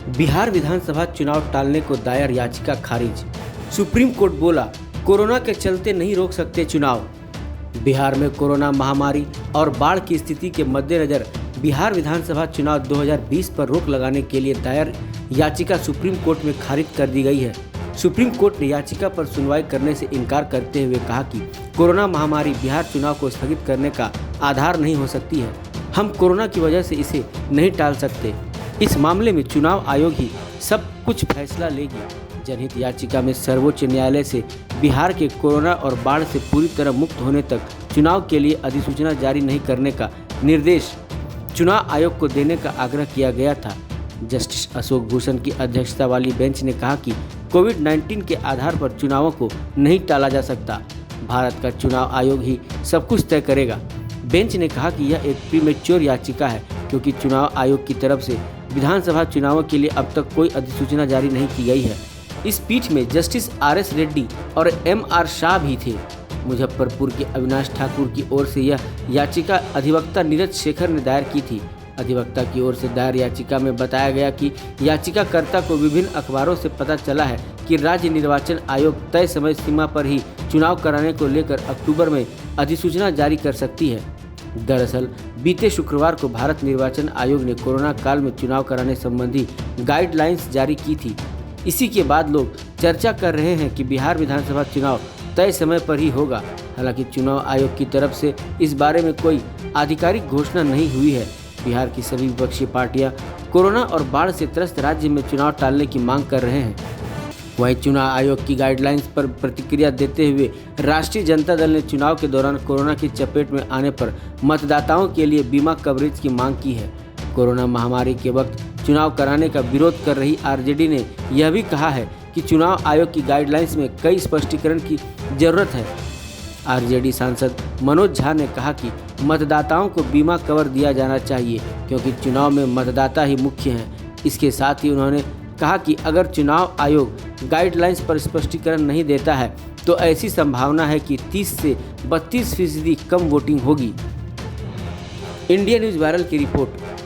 बिहार विधानसभा चुनाव टालने को दायर याचिका खारिज। सुप्रीम कोर्ट बोला, कोरोना के चलते नहीं रोक सकते चुनाव। बिहार में कोरोना महामारी और बाढ़ की स्थिति के मद्देनजर बिहार विधानसभा चुनाव 2020 पर रोक लगाने के लिए दायर याचिका सुप्रीम कोर्ट में खारिज कर दी गई है। सुप्रीम कोर्ट ने याचिका पर सुनवाई करने से इनकार करते हुए कहा कि कोरोना महामारी बिहार चुनाव को स्थगित करने का आधार नहीं हो सकती है। हम कोरोना की वजह से इसे नहीं टाल सकते। इस मामले में चुनाव आयोग ही सब कुछ फैसला लेगी। जनहित याचिका में सर्वोच्च न्यायालय से बिहार के कोरोना और बाढ़ से पूरी तरह मुक्त होने तक चुनाव के लिए अधिसूचना जारी नहीं करने का निर्देश चुनाव आयोग को देने का आग्रह किया गया था। जस्टिस अशोक भूषण की अध्यक्षता वाली बेंच ने कहा कि कोविड-19 के आधार पर चुनावों को नहीं टाला जा सकता। भारत का चुनाव आयोग ही सब कुछ तय करेगा। बेंच ने कहा कि यह एक प्रीमेच्योर याचिका है क्योंकि चुनाव आयोग की तरफ से विधानसभा चुनावों के लिए अब तक कोई अधिसूचना जारी नहीं की गई है। इस पीठ में जस्टिस RS रेड्डी और MR शाह भी थे। मुजफ्फरपुर के अविनाश ठाकुर की ओर से यह याचिका अधिवक्ता नीरज शेखर ने दायर की थी। अधिवक्ता की ओर से दायर याचिका में बताया गया कि याचिकाकर्ता को विभिन्न अखबारों से पता चला है कि राज्य निर्वाचन आयोग तय समय सीमा पर ही चुनाव कराने को लेकर अक्टूबर में अधिसूचना जारी कर सकती है। दरअसल बीते शुक्रवार को भारत निर्वाचन आयोग ने कोरोना काल में चुनाव कराने संबंधी गाइडलाइंस जारी की थी। इसी के बाद लोग चर्चा कर रहे हैं कि बिहार विधानसभा चुनाव तय समय पर ही होगा। हालांकि चुनाव आयोग की तरफ से इस बारे में कोई आधिकारिक घोषणा नहीं हुई है। बिहार की सभी विपक्षी पार्टियां कोरोना और बाढ़ से त्रस्त राज्य में चुनाव टालने की मांग कर रहे हैं। वहीं चुनाव आयोग की गाइडलाइंस पर प्रतिक्रिया देते हुए राष्ट्रीय जनता दल ने चुनाव के दौरान कोरोना की चपेट में आने पर मतदाताओं के लिए बीमा कवरेज की मांग की है। कोरोना महामारी के वक्त चुनाव कराने का विरोध कर रही RJD ने यह भी कहा है कि चुनाव आयोग की गाइडलाइंस में कई स्पष्टीकरण की जरूरत है। RJD सांसद मनोज झा ने कहा कि मतदाताओं को बीमा कवर दिया जाना चाहिए क्योंकि चुनाव में मतदाता ही मुख्य हैं। इसके साथ ही उन्होंने कहा कि अगर चुनाव आयोग गाइडलाइंस पर स्पष्टीकरण नहीं देता है तो ऐसी संभावना है कि 30 से 32% कम वोटिंग होगी। इंडिया न्यूज़ वायरल की रिपोर्ट।